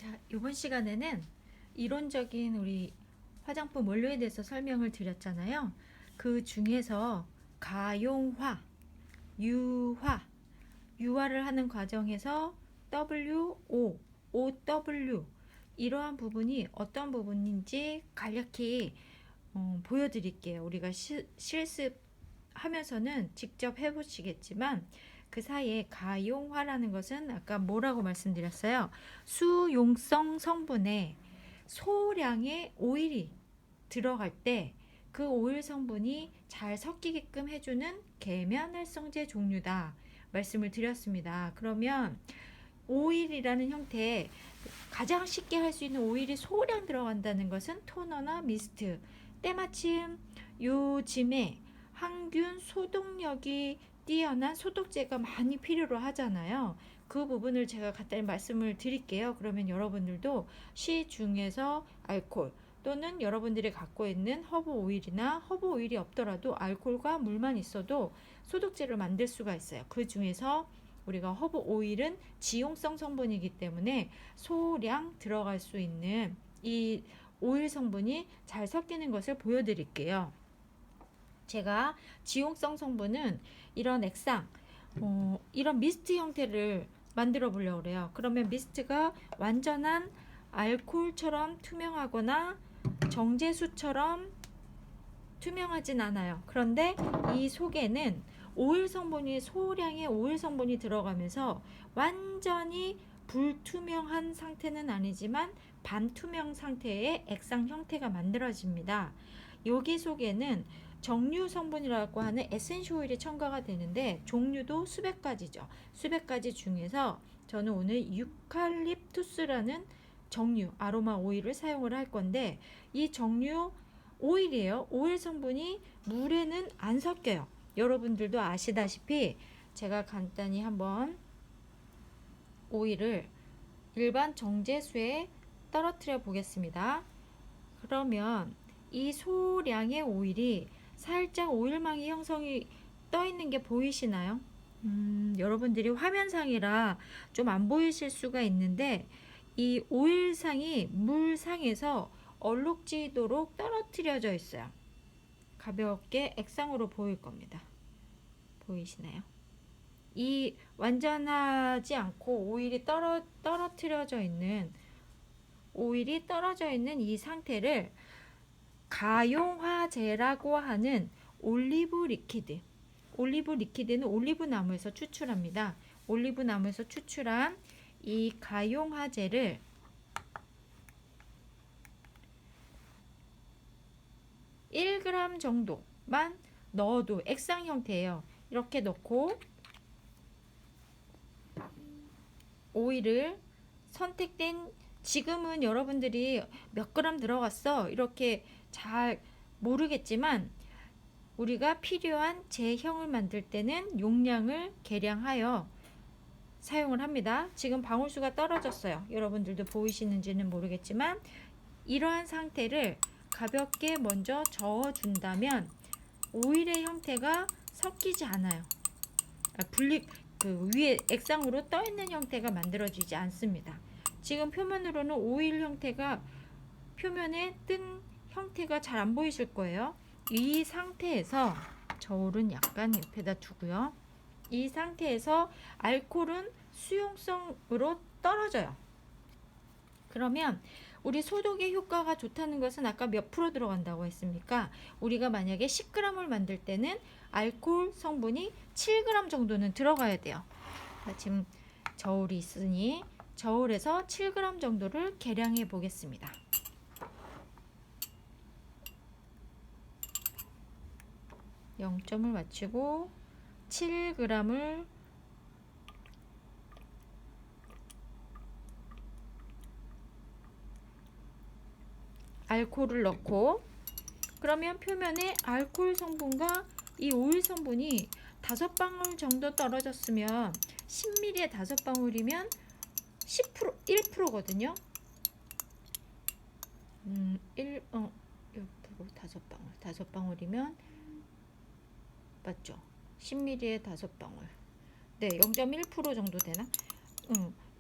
자, 이번 시간에는 이론적인 우리 화장품 원료에 대해서 설명을 드렸잖아요. 그 중에서 가용화, 유화, 유화를 하는 과정에서 WO, OW 이러한 부분이 어떤 부분인지 간략히 보여드릴게요. 우리가 실습하면서는 직접 해보시겠지만 그 사이에 가용화라는 것은 아까 뭐라고 말씀드렸어요? 수용성 성분에 소량의 오일이 들어갈 때 그 오일 성분이 잘 섞이게끔 해주는 계면활성제 종류다 말씀을 드렸습니다. 그러면 오일이라는 형태에 가장 쉽게 할 수 있는 오일이 소량 들어간다는 것은 토너나 미스트. 때마침 요즘에 항균 소독력이 뛰어난 소독제가 많이 필요로 하잖아요. 그 부분을 제가 간단히 말씀을 드릴게요. 그러면 여러분들도 시중에서 알코올 또는 여러분들이 갖고 있는 허브 오일이나 허브 오일이 없더라도 알코올과 물만 있어도 소독제를 만들 수가 있어요. 그 중에서 우리가 허브 오일은 지용성 성분이기 때문에 소량 들어갈 수 있는 이 오일 성분이 잘 섞이는 것을 보여드릴게요. 제가 지용성 성분은 이런 액상, 이런 미스트 형태를 만들어 보려고 그래요. 그러면 미스트가 완전한 알코올처럼 투명하거나 정제수처럼 투명하진 않아요. 그런데 이 속에는 오일 성분이 소량의 오일 성분이 들어가면서 완전히 불투명한 상태는 아니지만 반투명 상태의 액상 형태가 만들어집니다. 여기 속에는 정류 성분이라고 하는 에센셜 오일이 첨가가 되는데 종류도 수백 가지죠. 수백 가지 중에서 저는 오늘 유칼립투스라는 정류 아로마 오일을 사용을 할 건데 이 정류 오일이에요. 오일 성분이 물에는 안 섞여요. 여러분들도 아시다시피 제가 간단히 한번 오일을 일반 정제수에 떨어뜨려 보겠습니다. 그러면 이 소량의 오일이 살짝 오일망이 형성이 떠 있는 게 보이시나요? 여러분들이 화면상이라 좀 안 보이실 수가 있는데 이 오일상이 물상에서 얼룩지도록 떨어뜨려져 있어요. 가볍게 액상으로 보일 겁니다. 보이시나요? 이 완전하지 않고 떨어뜨려져 있는 오일이 떨어져 있는 이 상태를 가용화제라고 하는 올리브 리퀴드. 올리브 리퀴드는 올리브 나무에서 추출합니다. 올리브 나무에서 추출한 이 가용화제를 1g 정도만 넣어도 액상 형태예요. 이렇게 넣고 오일을 선택된 지금은 여러분들이 몇 그램 들어갔어 이렇게 잘 모르겠지만 우리가 필요한 제형을 만들 때는 용량을 계량하여 사용을 합니다. 지금 방울수가 떨어졌어요. 여러분들도 보이시는지는 모르겠지만 이러한 상태를 가볍게 먼저 저어준다면 오일의 형태가 섞이지 않아요. 그 위에 액상으로 떠 있는 형태가 만들어지지 않습니다. 지금 표면으로는 오일 형태가 표면에 뜬 형태가 잘 안 보이실 거예요. 이 상태에서 저울은 약간 옆에다 두고요. 이 상태에서 알코올은 수용성으로 떨어져요. 그러면 우리 소독의 효과가 좋다는 것은 아까 몇 프로 들어간다고 했습니까? 우리가 만약에 10g을 만들 때는 알코올 성분이 7g 정도는 들어가야 돼요. 지금 저울이 있으니 저울에서 7g 정도를 계량해 보겠습니다. (0점을) 맞추고 7g을 알코올을 넣고 그러면 표면에 알코올 성분과 이 오일 성분이 5방울 정도 떨어졌으면 10ml에 5방울이면 10% 1%거든요. 5방울 5방울이면 맞죠? 10ml에 5방울. 네, 0.1% 정도 되나?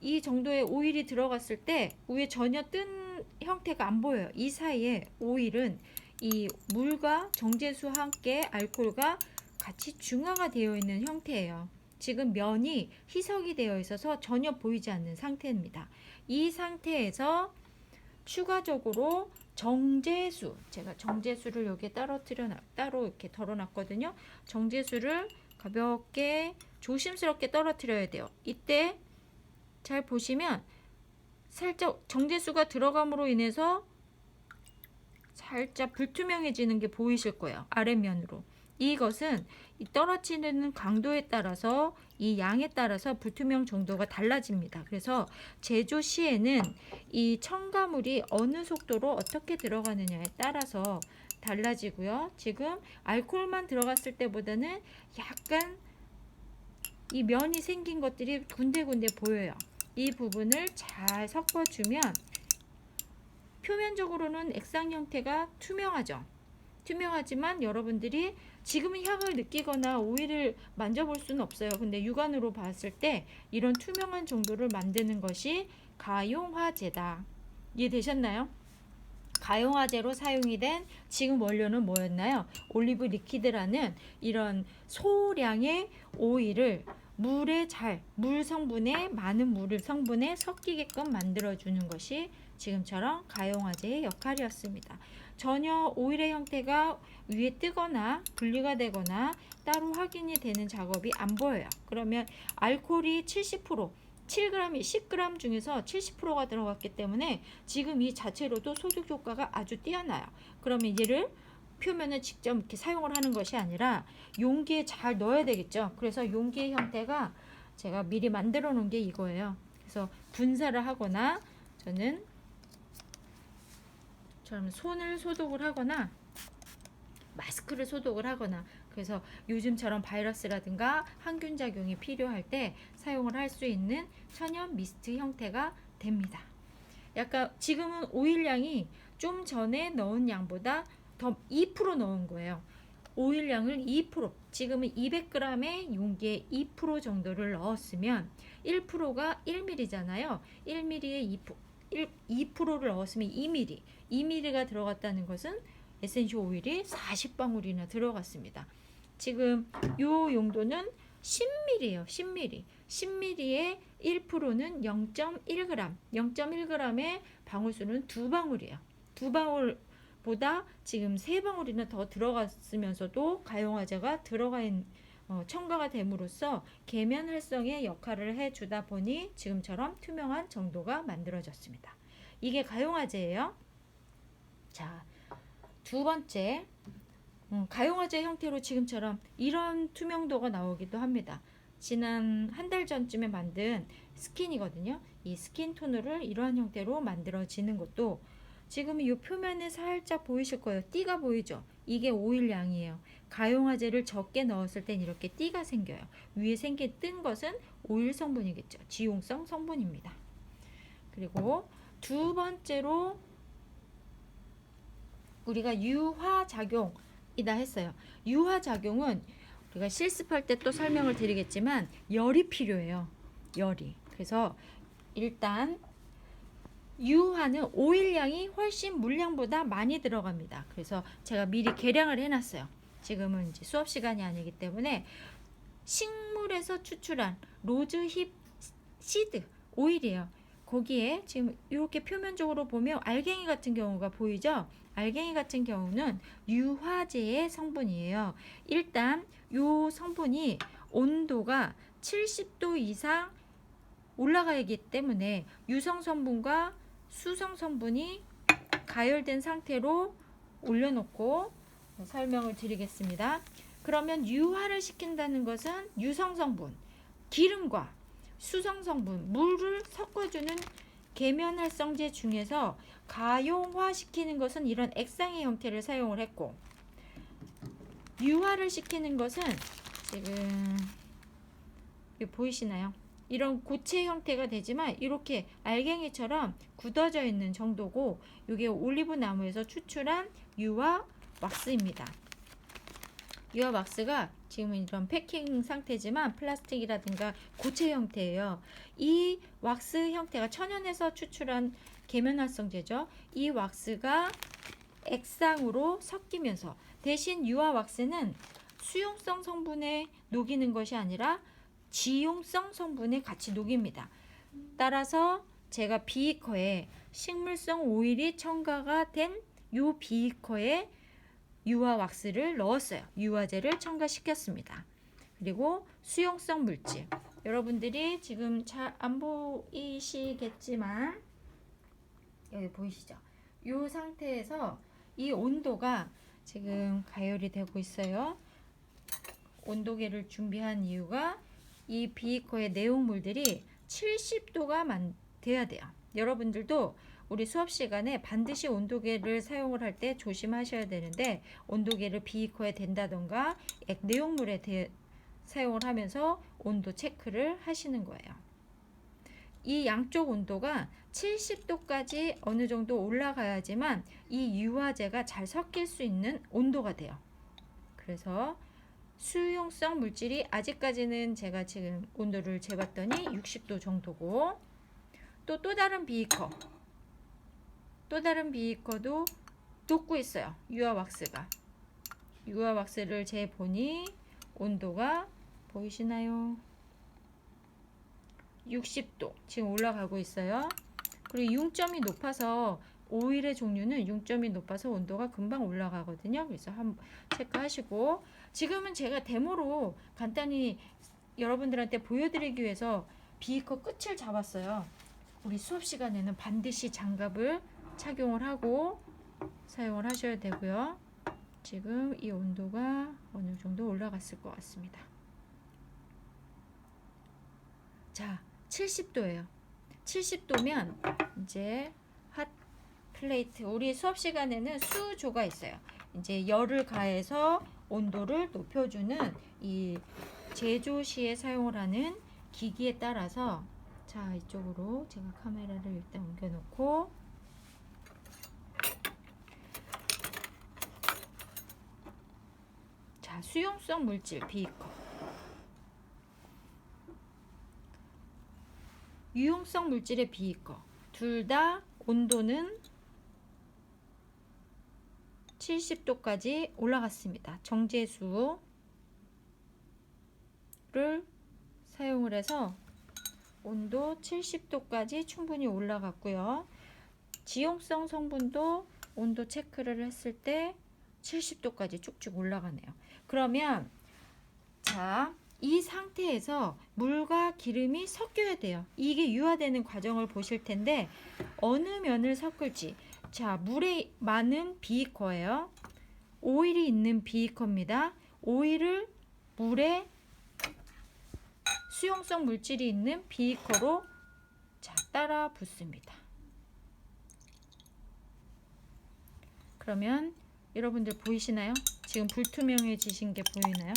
이 정도의 오일이 들어갔을 때 위에 전혀 뜬 형태가 안 보여요. 이 사이에 오일은 이 물과 정제수와 함께 알코올과 같이 중화가 되어 있는 형태예요. 지금 면이 희석이 되어 있어서 전혀 보이지 않는 상태입니다. 이 상태에서 추가적으로 정제수, 제가 정제수를 여기에 따로 이렇게 덜어놨거든요. 정제수를 가볍게 조심스럽게 떨어뜨려야 돼요. 이때 잘 보시면 살짝 정제수가 들어감으로 인해서 살짝 불투명해지는 게 보이실 거예요. 아랫면으로. 이것은 이 떨어지는 강도에 따라서 이 양에 따라서 불투명 정도가 달라집니다. 그래서 제조 시에는 이 첨가물이 어느 속도로 어떻게 들어가느냐에 따라서 달라지고요. 지금 알코올만 들어갔을 때보다는 약간 이 면이 생긴 것들이 군데군데 보여요. 이 부분을 잘 섞어주면 표면적으로는 액상 형태가 투명하죠. 투명하지만 여러분들이 지금은 향을 느끼거나 오일을 만져볼 수는 없어요. 근데 육안으로 봤을 때 이런 투명한 정도를 만드는 것이 가용화제다. 이해되셨나요? 가용화제로 사용이 된 지금 원료는 뭐였나요? 올리브 리퀴드라는 이런 소량의 오일을 물 성분에 많은 물 성분에 섞이게끔 만들어주는 것이 지금처럼 가용화제의 역할이었습니다. 전혀 오일의 형태가 위에 뜨거나 분리가 되거나 따로 확인이 되는 작업이 안 보여요. 그러면 알코올이 70%, 7g이 10g 중에서 70%가 들어갔기 때문에 지금 이 자체로도 소독 효과가 아주 뛰어나요. 그러면 얘를 표면을 직접 이렇게 사용을 하는 것이 아니라 용기에 잘 넣어야 되겠죠. 그래서 용기의 형태가 제가 미리 만들어 놓은 게 이거예요. 그래서 분사를 하거나 저는 손을 소독을 하거나 마스크를 소독을 하거나 그래서 요즘처럼 바이러스라든가 항균 작용이 필요할 때 사용을 할 수 있는 천연 미스트 형태가 됩니다. 약간 지금은 오일량이 좀 전에 넣은 양보다 더 2% 넣은 거예요. 오일량을 2%, 지금은 200g의 용기에 2% 정도를 넣었으면 1%가 1ml잖아요. 1ml에 2%를 넣었으면 2ml. 2ml가 들어갔다는 것은 에센셜 오일이 40방울이나 들어갔습니다. 지금 이 용도는 10ml예요. 10ml. 10ml에 1%는 0.1g. 0.1g의 방울수는 2방울이에요. 2방울보다 지금 3방울이나 더 들어갔으면서도 가용화제가 첨가가 됨으로써 계면 활성의 역할을 해주다 보니 지금처럼 투명한 정도가 만들어졌습니다. 이게 가용화제예요. 자, 두 번째, 가용화제 형태로 지금처럼 이런 투명도가 나오기도 합니다. 지난 한 달 전쯤에 만든 스킨이거든요. 이 스킨 토너를 이러한 형태로 만들어지는 것도 지금 이 표면에 살짝 보이실 거예요. 띠가 보이죠? 이게 오일량이에요. 가용화제를 적게 넣었을 땐 이렇게 띠가 생겨요. 위에 뜬 것은 오일 성분이겠죠. 지용성 성분입니다. 그리고 두 번째로 우리가 유화작용이다 했어요. 유화작용은 우리가 실습할 때 또 설명을 드리겠지만 열이 필요해요. 열이. 그래서 일단 유화는 오일량이 훨씬 물량보다 많이 들어갑니다. 그래서 제가 미리 계량을 해놨어요. 지금은 이제 수업 시간이 아니기 때문에 식물에서 추출한 로즈힙 시드 오일이에요. 거기에 지금 이렇게 표면적으로 보면 알갱이 같은 경우가 보이죠? 알갱이 같은 경우는 유화제의 성분이에요. 일단 이 성분이 온도가 70도 이상 올라가기 때문에 유성 성분과 수성 성분이 가열된 상태로 올려놓고 설명을 드리겠습니다. 그러면 유화를 시킨다는 것은 유성 성분, 기름과 수성 성분, 물을 섞어주는 계면 활성제 중에서 가용화 시키는 것은 이런 액상의 형태를 사용을 했고, 유화를 시키는 것은 지금 보이시나요? 이런 고체 형태가 되지만 이렇게 알갱이처럼 굳어져 있는 정도고, 이게 올리브 나무에서 추출한 유화 왁스입니다. 유화 왁스가 지금은 이런 패킹 상태지만 플라스틱이라든가 고체 형태예요. 이 왁스 형태가 천연에서 추출한 계면활성제죠. 이 왁스가 액상으로 섞이면서, 대신 유화 왁스는 수용성 성분에 녹이는 것이 아니라 지용성 성분에 같이 녹입니다. 따라서 제가 비이커에 식물성 오일이 첨가가 된 이 비이커에 유화 왁스를 넣었어요. 유화제를 첨가시켰습니다. 그리고 수용성 물질, 여러분들이 지금 잘 안 보이시겠지만 여기 보이시죠? 이 상태에서 이 온도가 지금 가열이 되고 있어요. 온도계를 준비한 이유가 이 비이커의 내용물들이 70도가 돼야 돼요. 여러분들도 우리 수업 시간에 반드시 온도계를 사용을 할 때 조심하셔야 되는데, 온도계를 비이커에 댄다던가 내용물에 사용을 하면서 온도 체크를 하시는 거예요. 이 양쪽 온도가 70도까지 어느 정도 올라가야지만 이 유화제가 잘 섞일 수 있는 온도가 돼요. 그래서 수용성 물질이 아직까지는 제가 지금 온도를 재봤더니 60도 정도고, 또 다른 비이커도 녹고 있어요. 유화 왁스를 재보니 온도가 보이시나요? 60도 지금 올라가고 있어요. 그리고 융점이 높아서, 오일의 종류는 융점이 높아서 온도가 금방 올라가거든요. 그래서 한번 체크하시고, 지금은 제가 데모로 간단히 여러분들한테 보여드리기 위해서 비이커 끝을 잡았어요. 우리 수업 시간에는 반드시 장갑을 착용을 하고 사용을 하셔야 되고요. 지금 이 온도가 어느 정도 올라갔을 것 같습니다. 자, 70도예요. 70도면 이제 핫 플레이트, 우리 수업 시간에는 수조가 있어요. 이제 열을 가해서 온도를 높여주는 이 제조 시에 사용을 하는 기기에 따라서, 자, 이쪽으로 제가 카메라를 일단 옮겨 놓고, 자, 수용성 물질 비이커, 유용성 물질의 비이커, 둘 다 온도는 70도까지 올라갔습니다. 정제수를 사용을 해서 온도 70도까지 충분히 올라갔고요. 지용성 성분도 온도 체크를 했을 때 70도까지 쭉쭉 올라가네요. 그러면 자, 이 상태에서 물과 기름이 섞여야 돼요. 이게 유화되는 과정을 보실 텐데, 어느 면을 섞을지. 자, 물에 많은 비이커예요. 오일이 있는 비이커입니다. 오일을 물에 수용성 물질이 있는 비이커로 자, 따라 붓습니다. 그러면 여러분들 보이시나요? 지금 불투명해지신 게 보이나요?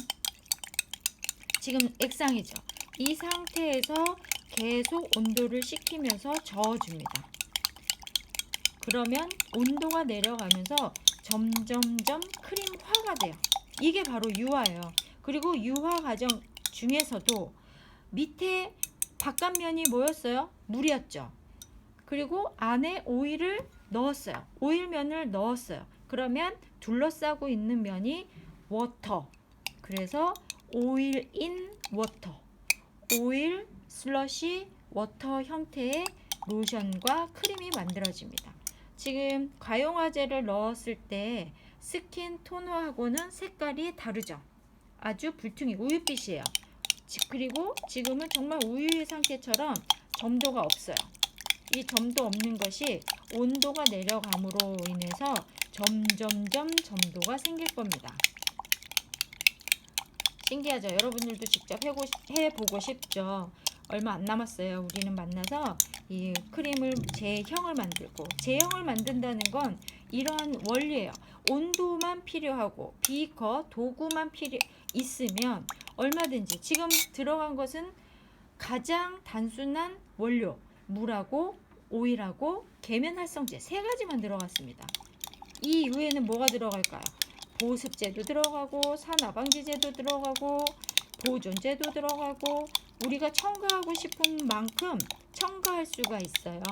지금 액상이죠. 이 상태에서 계속 온도를 식히면서 저어줍니다. 그러면 온도가 내려가면서 점점점 크림화가 돼요. 이게 바로 유화예요. 그리고 유화 과정 중에서도 밑에 바깥면이 뭐였어요? 물이었죠. 그리고 안에 오일을 넣었어요. 오일면을 넣었어요. 그러면 둘러싸고 있는 면이 워터. 그래서 오일 인 워터, 오일 슬러시 워터 형태의 로션과 크림이 만들어집니다. 지금 과용화제를 넣었을 때 스킨 토너하고는 색깔이 다르죠. 아주 불퉁이 우유빛이에요. 그리고 지금은 정말 우유의 상태처럼 점도가 없어요. 이 점도 없는 것이 온도가 내려감으로 인해서 점점점 점도가 생길 겁니다. 신기하죠? 여러분들도 직접 해보고 싶죠? 얼마 안 남았어요. 우리는 만나서 이 크림을 제형을 만들고, 제형을 만든다는 건 이러한 원리예요. 온도만 필요하고 비커 도구만 있으면 얼마든지, 지금 들어간 것은 가장 단순한 원료, 물하고 오일하고 계면활성제 3가지만 들어갔습니다. 이 이후에는 뭐가 들어갈까요? 보습제도 들어가고 산화방지제도 들어가고 보존제도 들어가고 우리가 첨가하고 싶은 만큼 첨가할 수가 있어요.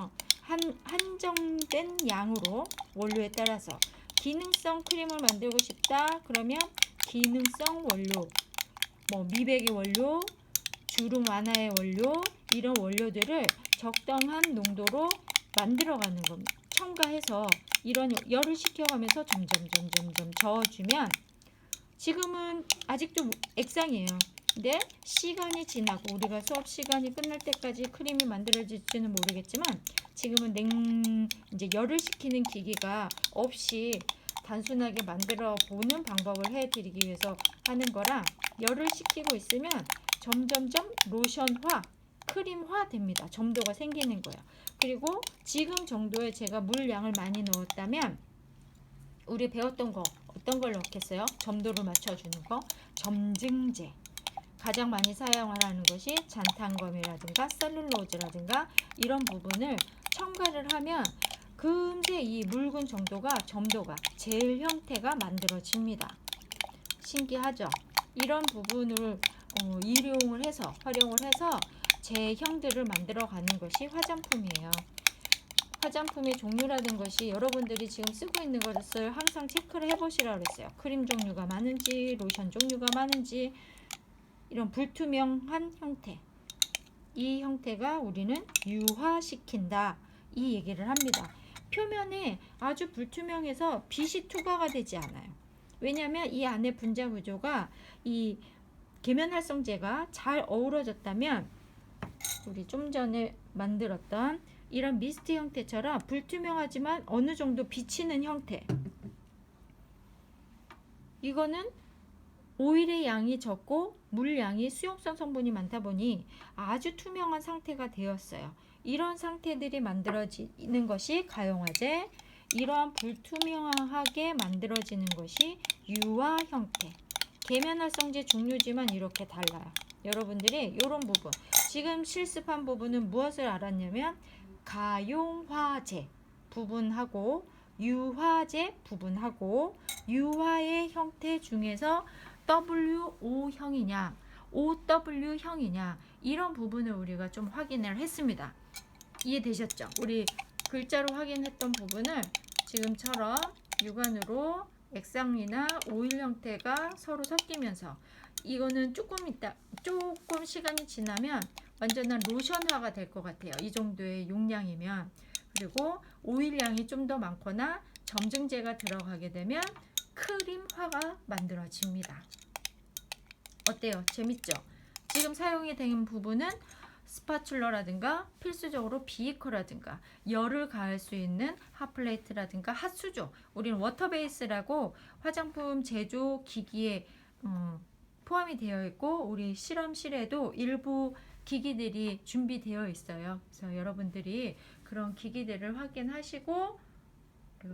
한정된 양으로 원료에 따라서 기능성 크림을 만들고 싶다 그러면 기능성 원료, 뭐 미백의 원료, 주름 완화의 원료 이런 원료들을 적당한 농도로 만들어가는 겁니다. 첨가해서 이런 열을 식혀가면서 점점 저어주면 지금은 아직도 액상이에요. 근데 시간이 지나고 우리가 수업 시간이 끝날 때까지 크림이 만들어질지는 모르겠지만 지금은 이제 열을 식히는 기기가 없이 단순하게 만들어 보는 방법을 해드리기 위해서 하는 거라 열을 식히고 있으면 점점점 로션화, 크림화 됩니다. 점도가 생기는 거예요. 그리고 지금 정도에 제가 물량을 많이 넣었다면 우리 배웠던 거 어떤 걸 넣겠어요? 점도를 맞춰주는 거, 점증제. 가장 많이 사용하는 것이 잔탄검이라든가 셀룰로즈라든가 이런 부분을 첨가를 하면 금세 이 묽은 점도가 젤 형태가 만들어집니다. 신기하죠? 이런 부분을 활용을 해서 제형들을 만들어 가는 것이 화장품이에요. 화장품의 종류라는 것이 여러분들이 지금 쓰고 있는 것을 항상 체크를 해보시라고 했어요. 크림 종류가 많은지 로션 종류가 많은지 이런 불투명한 형태, 이 형태가 우리는 유화시킨다 이 얘기를 합니다. 표면에 아주 불투명해서 빛이 투과가 되지 않아요. 왜냐하면 이 안에 분자 구조가 이 계면활성제가 잘 어우러졌다면 우리 좀 전에 만들었던 이런 미스트 형태처럼 불투명하지만 어느 정도 비치는 형태, 이거는 오일의 양이 적고 물량이 수용성 성분이 많다 보니 아주 투명한 상태가 되었어요. 이런 상태들이 만들어지는 것이 가용화제, 이러한 불투명하게 만들어지는 것이 유화 형태. 계면활성제 종류지만 이렇게 달라요. 여러분들이 이런 부분, 지금 실습한 부분은 무엇을 알았냐면 가용화제 부분하고 유화제 부분하고 유화의 형태 중에서 WO형이냐 OW형이냐 이런 부분을 우리가 좀 확인을 했습니다. 이해되셨죠? 우리 글자로 확인했던 부분을 지금처럼 육안으로 액상이나 오일 형태가 서로 섞이면서 이거는 조금 시간이 지나면 완전한 로션화가 될 것 같아요. 이 정도의 용량이면. 그리고 오일량이 좀 더 많거나 점증제가 들어가게 되면 크림화가 만들어집니다. 어때요? 재밌죠? 지금 사용이 된 부분은 스파츌러라든가 필수적으로 비이커라든가 열을 가할 수 있는 핫플레이트라든가 핫수조, 우리는 워터베이스라고 화장품 제조 기기에 포함이 되어 있고 우리 실험실에도 일부 기기들이 준비되어 있어요. 그래서 여러분들이 그런 기기들을 확인하시고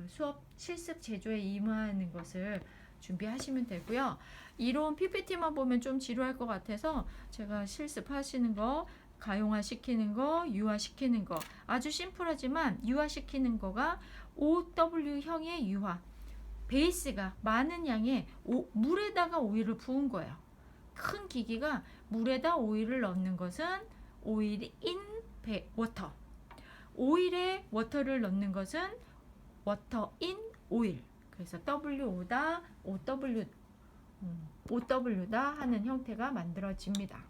수업 실습 제조에 임하는 것을 준비하시면 되고요. 이론 PPT만 보면 좀 지루할 것 같아서 제가 실습하시는 거, 가용화 시키는 거, 유화 시키는 거 아주 심플하지만 유화 시키는 거가 OW형의 유화, 베이스가 많은 양의 물에다가 오일을 부은 거예요. 큰 기기가 물에다 오일을 넣는 것은 오일 인 워터, 오일에 워터를 넣는 것은 워터 인 오일. 그래서 WO다 OW다 하는 형태가 만들어집니다.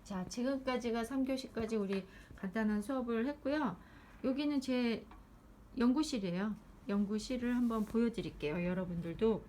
자, 지금까지가 3교시까지 우리 간단한 수업을 했고요. 여기는 제 연구실이에요. 연구실을 한번 보여드릴게요. 여러분들도